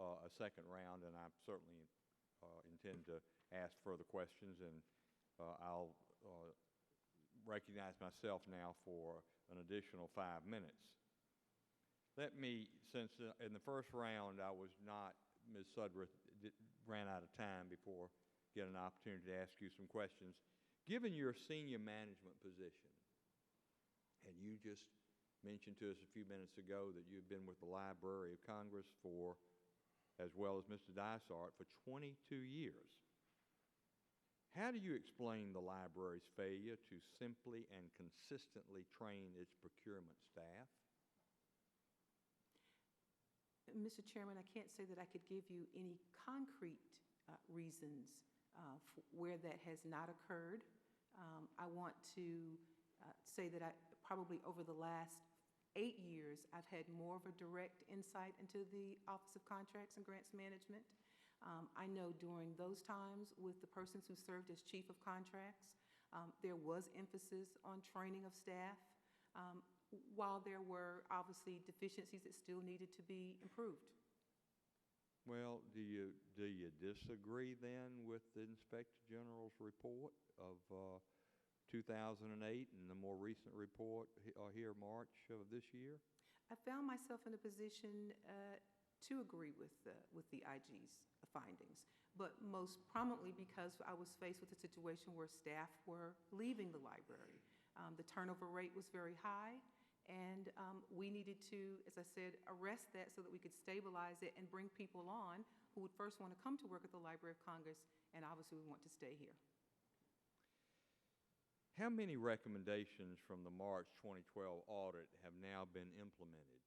a second round, and I certainly intend to ask further questions, and I'll recognize myself now for an additional 5 minutes. Let me, since in the first round I was not, Ms. Sudworth ran out of time before getting an opportunity to ask you some questions. Given your senior management position, and you just mentioned to us a few minutes ago that you've been with the Library of Congress for, as well as Mr. Dysart, for 22 years. How do you explain the library's failure to simply and consistently train its procurement staff? Mr. Chairman, I can't say that I could give you any concrete reasons where that has not occurred. I want to say that probably over the last 8 years, I've had more of a direct insight into the Office of Contracts and Grants Management. I know during those times with the persons who served as Chief of Contracts, there was emphasis on training of staff, while there were obviously deficiencies that still needed to be improved. Well, do you disagree then with the Inspector General's report of 2008 and the more recent report here March of this year? I found myself in a position to agree with the IG's findings, but most prominently because I was faced with a situation where staff were leaving the library. The turnover rate was very high, and we needed to, as I said, arrest that so that we could stabilize it and bring people on who would first want to come to work at the Library of Congress, and obviously we want to stay here. How many recommendations from the March 2012 audit have now been implemented?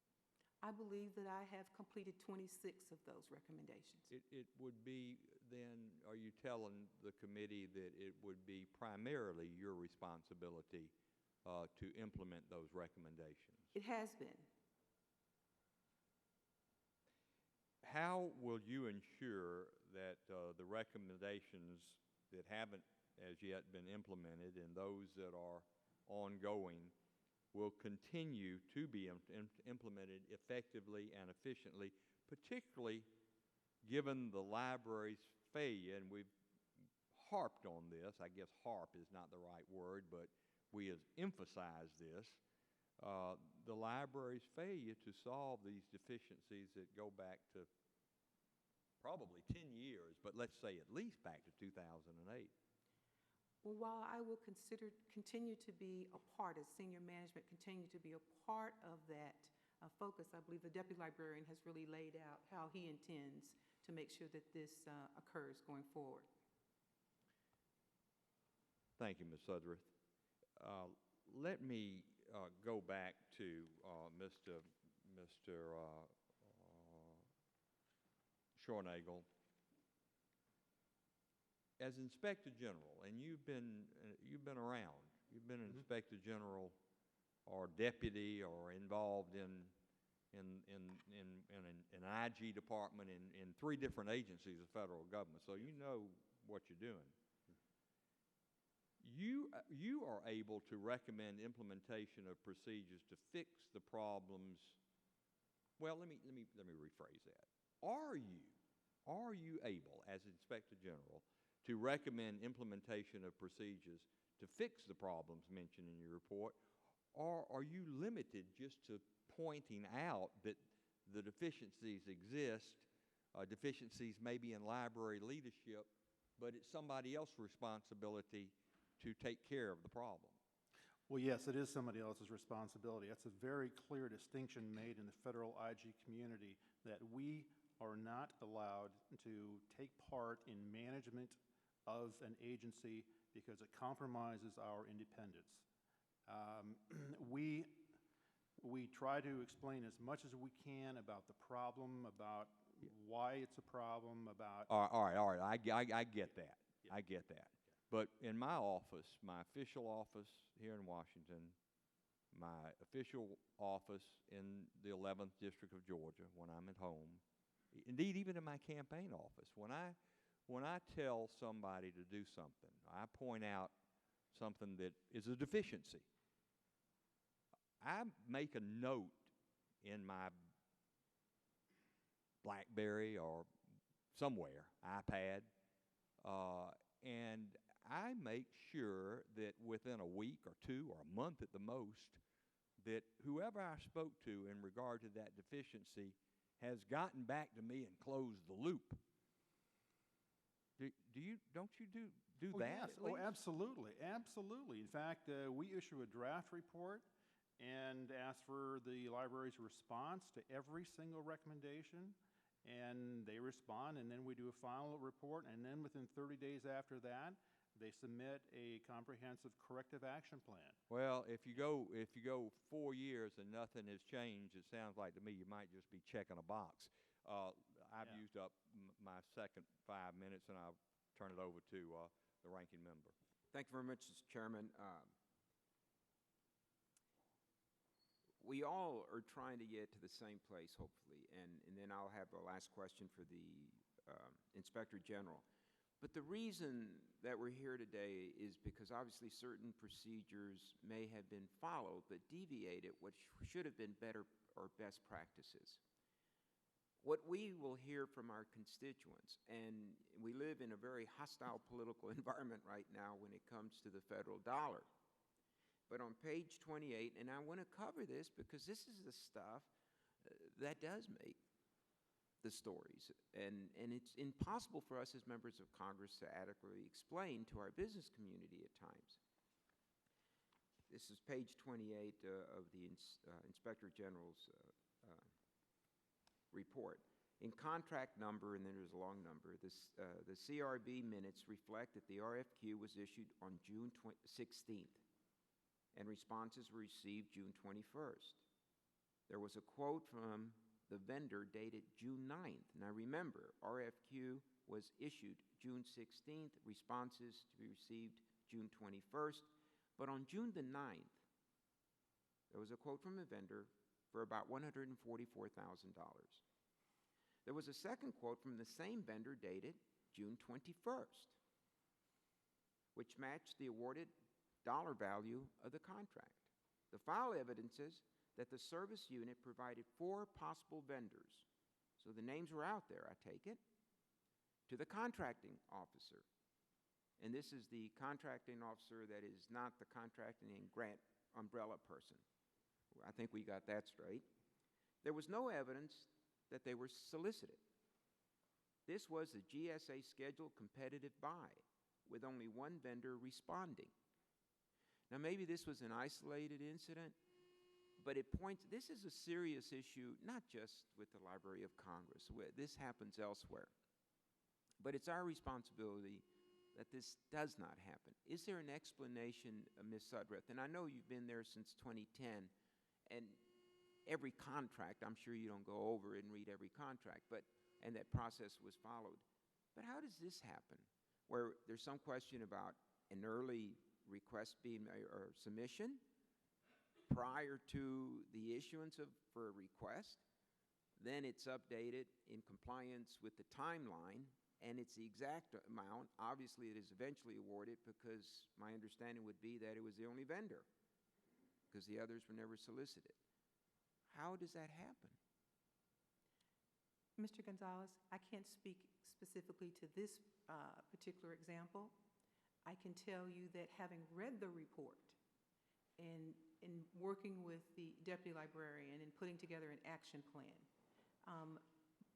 I believe that I have completed 26 of those recommendations. It would be then, are you telling the committee that it would be primarily your responsibility to implement those recommendations? It has been. How will you ensure that the recommendations that haven't as yet been implemented and those that are ongoing will continue to be implemented effectively and efficiently, particularly given the library's failure, and we've harped on this. I guess harp is not the right word, but we have emphasized this, the library's failure to solve these deficiencies that go back to probably 10 years, but let's say at least back to 2008. Well, while I will continue to be a part, as senior management continue to be a part of that focus, I believe the Deputy Librarian has really laid out how he intends to make sure that this occurs going forward. Thank you, Ms. Sudworth. Let me go back to Mr. Schornagel. As Inspector General, and you've been around, you've been an Inspector General or deputy or involved in an IG department in 3 different agencies of federal government, so you know what you're doing. You are able to recommend implementation of procedures to fix the problems. Well, let me rephrase that. Are you able, as Inspector General, to recommend implementation of procedures to fix the problems mentioned in your report, or are you limited just to pointing out that the deficiencies exist, deficiencies maybe in library leadership, but it's somebody else's responsibility to take care of the problem? Well, yes, it is somebody else's responsibility. That's a very clear distinction made in the federal IG community, that we are not allowed to take part in management of an agency because it compromises our independence. We try to explain as much as we can about the problem, about why it's a problem, about... All right. I get that. Yeah. I get that. But in my office, my official office here in Washington, my official office in the 11th District of Georgia when I'm at home, indeed even in my campaign office, when I tell somebody to do something, I point out something that is a deficiency. I make a note in my BlackBerry or somewhere, iPad, and I make sure that within a week or two or a month at the most, that whoever I spoke to in regard to that deficiency has gotten back to me and closed the loop. Don't you do Oh, that? yes. at Oh, least? absolutely, absolutely. In fact, we issue a draft report and ask for the library's response to every single recommendation, and they respond, and then we do a final report, and then within 30 days after that, they submit a comprehensive corrective action plan. Well, if you go 4 years and nothing has changed, it sounds like to me you might just be checking a box. I've Yeah. used up my second 5 minutes, and I'll turn it over to the ranking member. Thank you very much, Mr. Chairman. We all are trying to get to the same place, hopefully, and then I'll have the last question for the Inspector General. But the reason that we're here today is because obviously certain procedures may have been followed but deviated, which should have been better or best practices. What we will hear from our constituents, and we live in a very hostile political environment right now when it comes to the federal dollar. But on page 28, and I want to cover this because this is the stuff that does make the stories. And it's impossible for us as members of Congress to adequately explain to our business community at times. This is page 28 of the Inspector General's report. In contract number, and then there's a long number, the CRB minutes reflect that the RFQ was issued on June 16th, and responses were received June 21st. There was a quote from the vendor dated June 9th. Now remember, RFQ was issued June 16th, responses to be received June 21st, but on June the 9th, there was a quote from the vendor for about $144,000. There was a second quote from the same vendor dated June 21st, which matched the awarded dollar value of the contract. The file evidences that the service unit provided 4 possible vendors, so the names were out there, I take it, to the contracting officer. And this is the contracting officer that is not the contracting and grant umbrella person. I think we got that straight. There was no evidence that they were solicited. This was a GSA scheduled competitive buy with only one vendor responding. Now, maybe this was an isolated incident, but it points, this is a serious issue, not just with the Library of Congress. This happens elsewhere. But it's our responsibility that this does not happen. Is there an explanation, Ms. Sudreth? And I know you've been there since 2010, and every contract, I'm sure you don't go over and read every contract, and that process was followed. But how does this happen, where there's some question about an early request being or submission prior to the issuance for a request, then it's updated in compliance with the timeline, and it's the exact amount. Obviously, it is eventually awarded because my understanding would be that it was the only vendor because the others were never solicited. How does that happen? Mr. Gonzalez, I can't speak specifically to this particular example. I can tell you that having read the report and in working with the deputy librarian and putting together an action plan,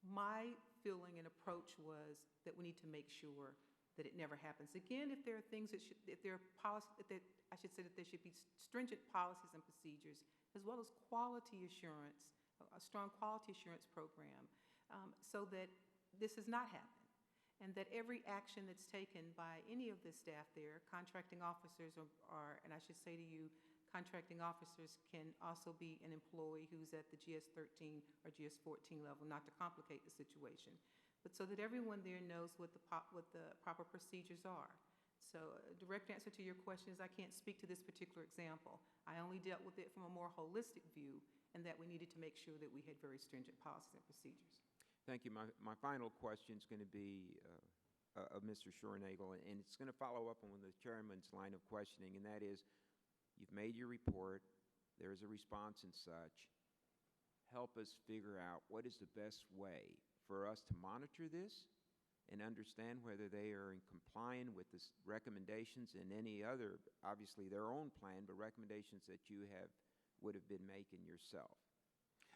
my feeling and approach was that we need to make sure that it never happens again. If there are things that should, if there are policies, that I should say that there should be stringent policies and procedures, as well as quality assurance, a strong quality assurance program, so that this does not happen. And that every action that's taken by any of the staff there, contracting officers and I should say to you, contracting officers can also be an employee who's at the GS-13 or GS-14 level, not to complicate the situation, but so that everyone there knows what the proper procedures are. So a direct answer to your question is I can't speak to this particular example. I only dealt with it from a more holistic view, and that we needed to make sure that we had very stringent policies and procedures. Thank you. My final question is going to be of Mr. Schornagel, and it's going to follow up on the chairman's line of questioning, and that is, you've made your report, there's a response and such. Help us figure out what is the best way for us to monitor this and understand whether they are in compliance with the recommendations and any other, obviously their own plan, but recommendations that you would have been making yourself.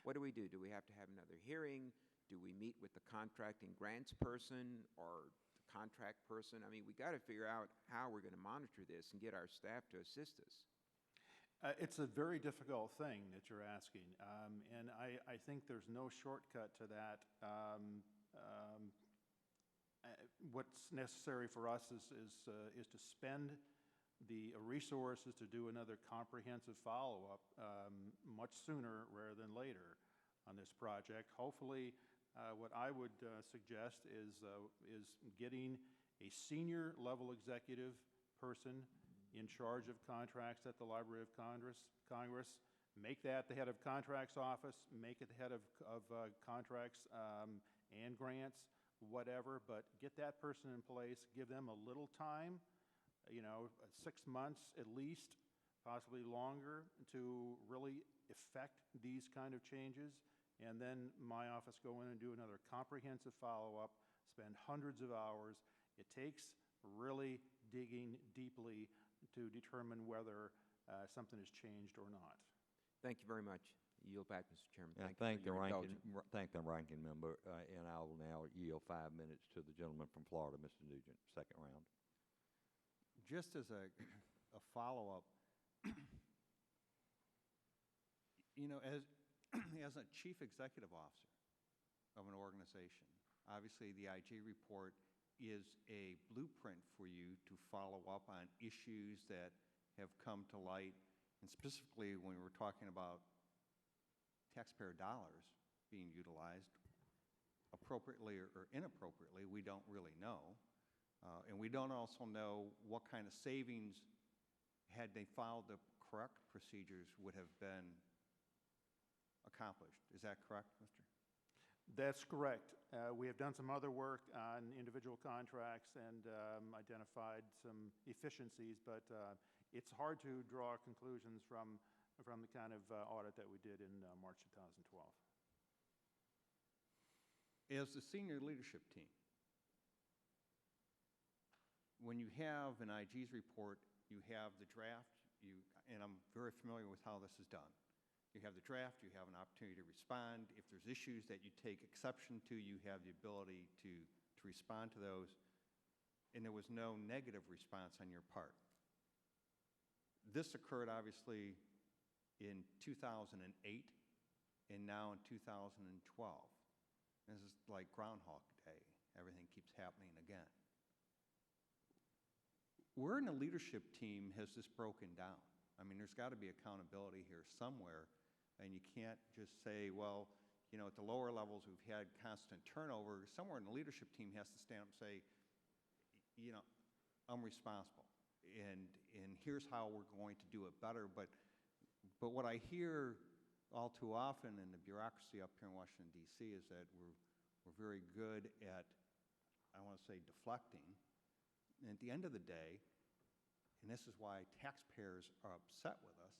What do we do? Do we have to have another hearing? Do we meet with the contracting grants person or the contract person? I mean, we got to figure out how we're going to monitor this and get our staff to assist us. It's a very difficult thing that you're asking, and I think there's no shortcut to that. What's necessary for us is to spend the resources to do another comprehensive follow-up much sooner rather than later on this project. Hopefully, what I would suggest is getting a senior level executive person in charge of contracts at the Library of Congress. Make that the head of contracts office, make it the head of contracts and grants, whatever, but get that person in place, give them a little time, 6 months at least, possibly longer, to really effect these kind of changes. And then my office go in and do another comprehensive follow-up, spend hundreds of hours. It takes really digging deeply to determine whether something has changed or not. Thank you very much. Yield back, Mr. Chairman. Thank you the for your ranking, indulgence. thank the ranking member, and I will now yield 5 minutes to the gentleman from Florida, Mr. Nugent, second round. Just as a follow-up, as a chief executive officer of an organization, obviously the IG report is a blueprint for you to follow up on issues that have come to light, and specifically when we're talking about taxpayer dollars being utilized appropriately or inappropriately, we don't really know. And we don't also know what kind of savings, had they followed the correct procedures, would have been accomplished. Is that correct, Mr.? That's correct. We have done some other work on individual contracts and identified some efficiencies, but it's hard to draw conclusions from the kind of audit that we did in March 2012. As the senior leadership team, when you have an IG's report, you have the draft, and I'm very familiar with how this is done. You have the draft, you have an opportunity to respond. If there's issues that you take exception to, you have the ability to respond to those, and there was no negative response on your part. This occurred, obviously, in 2008 and now in 2012. This is like Groundhog Day. Everything keeps happening again. Where in the leadership team has this broken down? I mean, there's got to be accountability here somewhere, and you can't just say, well, at the lower levels we've had constant turnover. Somewhere in the leadership team has to stand up and say, I'm responsible, and here's how we're going to do it better. But what I hear all too often in the bureaucracy up here in Washington, D.C. is that we're very good at, I want to say, deflecting. And at the end of the day, and this is why taxpayers are upset with us,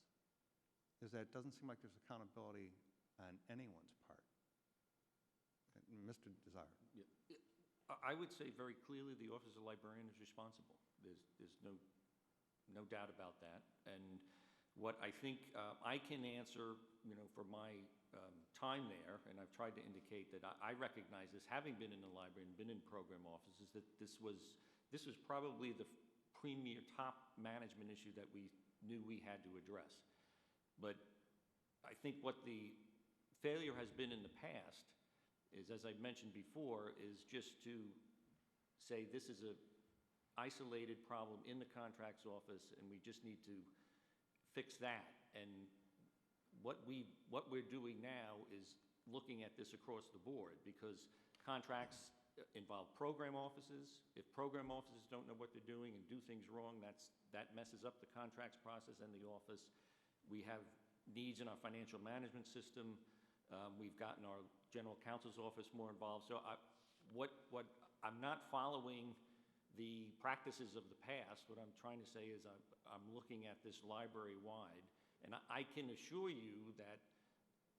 is that it doesn't seem like there's accountability on anyone's part. Mr. Desire. Yeah. I would say very clearly the Office of Librarian is responsible. There's no doubt about that. And what I think I can answer, for my time there, and I've tried to indicate that I recognize this, having been in the library and been in program offices, that this was this was probably the premier top management issue that we knew we had to address. But I think what the failure has been in the past is, as I mentioned before, is just to say this is a isolated problem in the contracts office and we just need to fix that. And what we're doing now is looking at this across the board, because contracts involve program offices. If program offices don't know what they're doing and do things wrong, that messes up the contracts process and the office. We have needs in our financial management system. We've gotten our general counsel's office more involved. So I'm not following the practices of the past. What I'm trying to say is I'm looking at this library-wide, and I can assure you that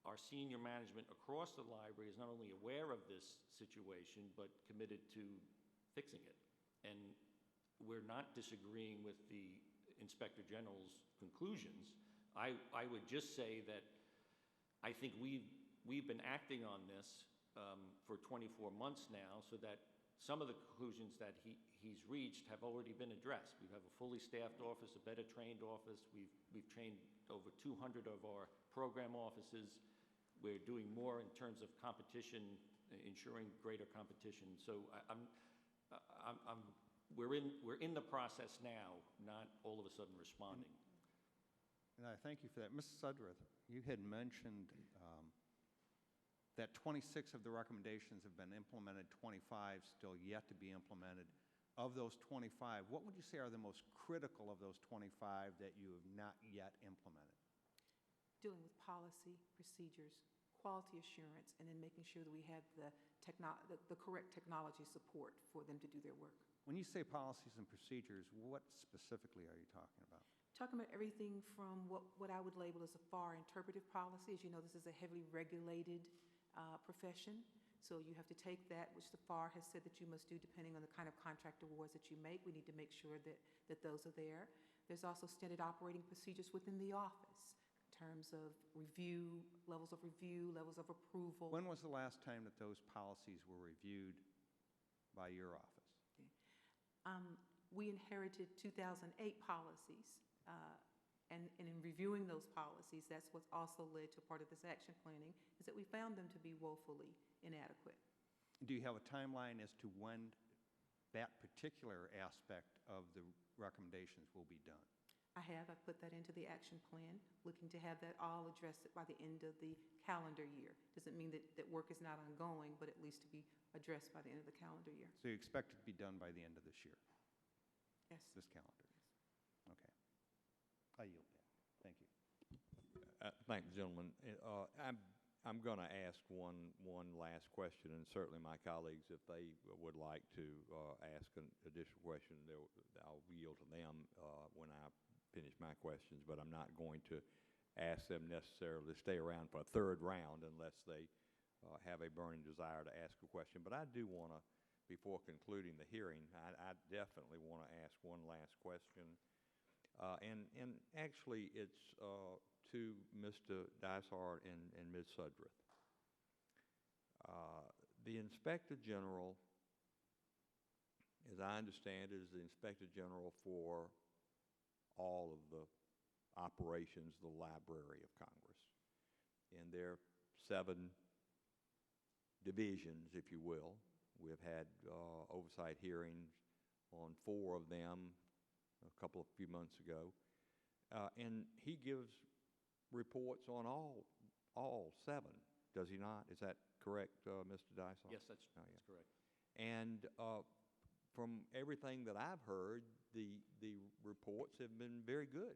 our senior management across the library is not only aware of this situation, but committed to fixing it. And we're not disagreeing with the Inspector General's conclusions. I would just say that I think we've been acting on this for 24 months now, so that some of the conclusions that he's reached have already been addressed. We have a fully staffed office, a better trained office. We've trained over 200 of our program offices. We're doing more in terms of competition, ensuring greater competition. So we're in the process now, not all of a sudden responding. And I thank you for that. Mrs. Sudworth, you had mentioned that 26 of the recommendations have been implemented, 25 still yet to be implemented. Of those 25, what would you say are the most critical of those 25 that you have not yet implemented? Dealing with policy, procedures, quality assurance, and then making sure that we have the correct technology support for them to do their work. When you say policies and procedures, what specifically are you talking about? Talking about everything from what I would label as a FAR interpretive policy. As you know, this is a heavily regulated profession. So you have to take that, which the FAR has said that you must do depending on the kind of contract awards that you make. We need to make sure that those are there. There's also standard operating procedures within the office in terms of review, levels of approval. When was the last time that those policies were reviewed by your office? We inherited 2008 policies. And in reviewing those policies, that's what's also led to part of this action planning, is that we found them to be woefully inadequate. Do you have a timeline as to when that particular aspect of the recommendations will be done? I put that into the action plan, looking to have that all addressed by the end of the calendar year. Doesn't mean that work is not ongoing, but at least to be addressed by the end of the calendar year. So you expect it to be done by the end of this year? Yes. This calendar? Okay. I yield back. Thank you. Thank you, gentlemen. I'm going to ask one last question, and certainly my colleagues, if they would like to ask an additional question, I'll yield to them when I finish my questions, but I'm not going to ask them necessarily to stay around for a third round unless they have a burning desire to ask a question. But I do want to, before concluding the hearing, I definitely want to ask one last question. And actually, it's to Mr. Dysart and Ms. Sudworth. The Inspector General, as I understand it, is the Inspector General for all of the operations of the Library of Congress. And there are 7 divisions, if you will. We've had oversight hearings on 4 of them a few months ago, and he gives reports on all 7, does he not? Is that correct, Mr. Dysart? Yes, that's correct. And from everything that I've heard, the reports have been very good.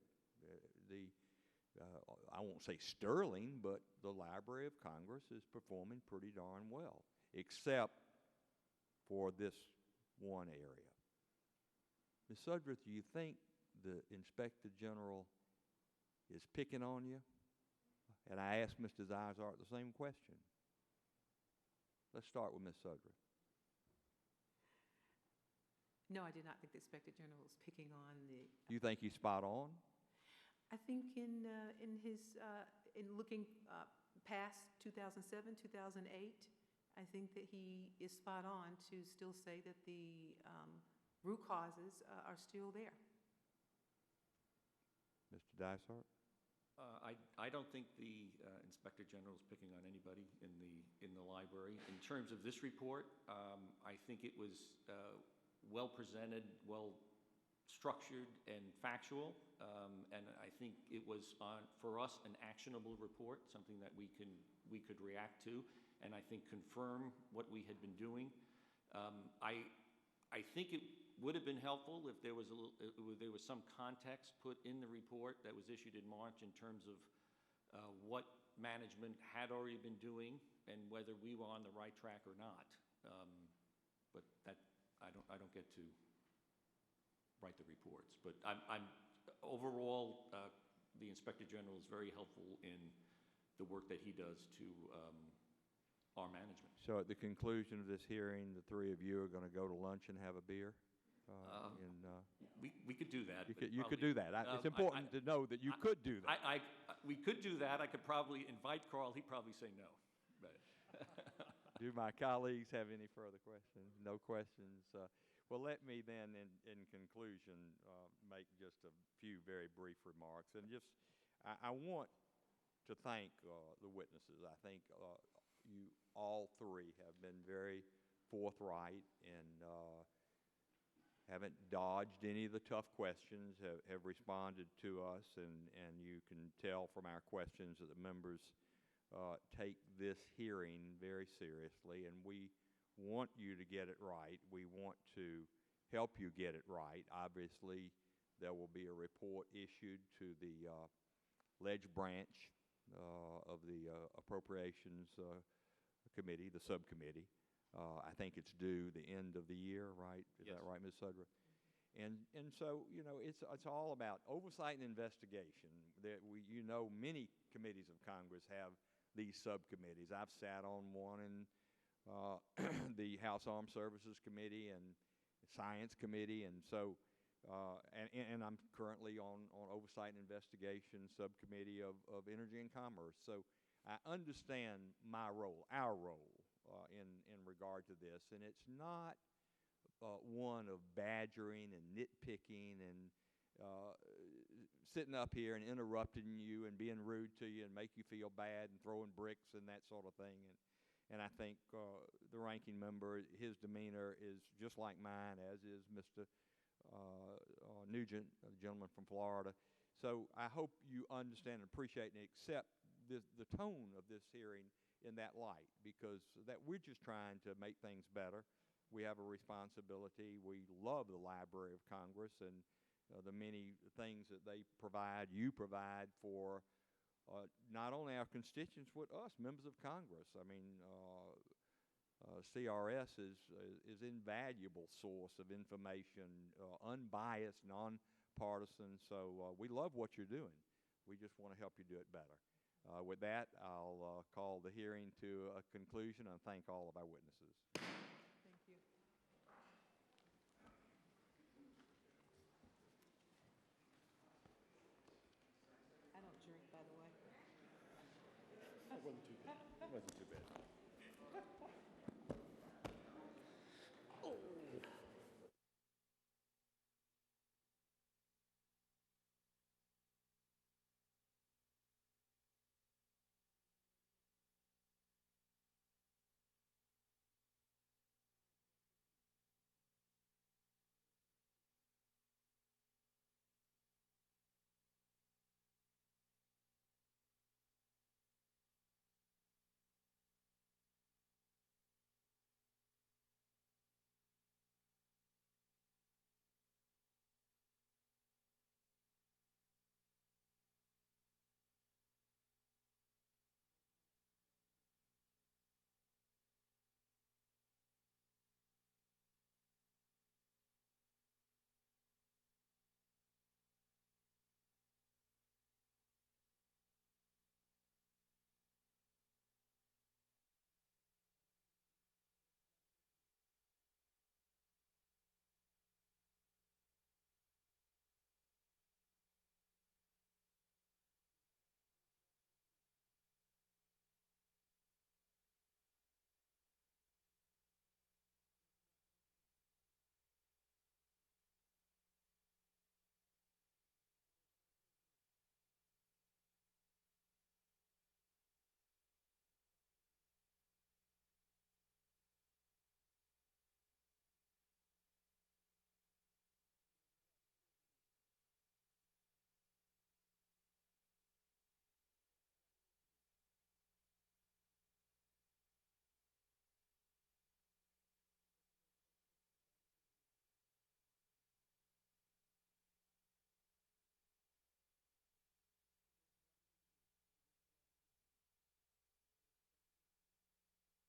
I won't say sterling, but the Library of Congress is performing pretty darn well, except for this one area. Ms. Sudworth, do you think the Inspector General is picking on you? And I asked Mr. Dysart the same question. Let's start with Ms. Sudworth. No, I did not think the Inspector General was picking on the. You think he's spot on? I think in looking past 2007, 2008, I think that he is spot on to still say that the root causes are still there. Mr. Dysart? I don't think the Inspector General is picking on anybody in the library. In terms of this report, I think it was well presented, well structured, and factual, and I think it was for us an actionable report, something that we could react to, and I think confirm what we had been doing. I think it would have been helpful if there was some context put in the report that was issued in March in terms of what management had already been doing and whether we were on the right track or not. But that I don't get to write the reports. But I'm overall the Inspector General is very helpful in the work that he does to our management. So at the conclusion of this hearing, the three of you are going to go to lunch and have a beer? We could do that. You could do that. It's important to know that you could do that. We could do that. I could probably invite Carl. He'd probably say no. But Do my colleagues have any further questions? No questions? Well, let me then, in conclusion, make just a few very brief remarks. And just, I want to thank the witnesses. I think you all three have been very forthright and haven't dodged any of the tough questions, have responded to us, and you can tell from our questions that the members take this hearing very seriously, and we want you to get it right. We want to help you get it right. Obviously, there will be a report issued to the Ledge branch of the Appropriations Committee, the subcommittee. I think it's due the end of the year, right? Is Yes. that right, Ms. Sudra? And so, you know, it's all about oversight and investigation. That many committees of Congress have these subcommittees. I've sat on one in the House Armed Services Committee and Science Committee, and so and I'm currently on Oversight and Investigation Subcommittee of Energy and Commerce. So I understand my role, our role, in regard to this, and it's not one of badgering and nitpicking and sitting up here and interrupting you and being rude to you and make you feel bad and throwing bricks and that sort of thing. And I think the ranking member, his demeanor is just like mine, as is Mr. Nugent, the gentleman from Florida. So I hope you understand and appreciate and accept the tone of this hearing in that light, because that we're just trying to make things better. We have a responsibility. We love the Library of Congress and the many things that they provide, you provide for not only our constituents, but us, members of Congress. I mean, CRS is invaluable source of information, unbiased, nonpartisan. So we love what you're doing. We just want to help you do it better. With that, I'll call the hearing to a conclusion and thank all of our witnesses. Thank you. I don't drink, by the way. That wasn't too bad.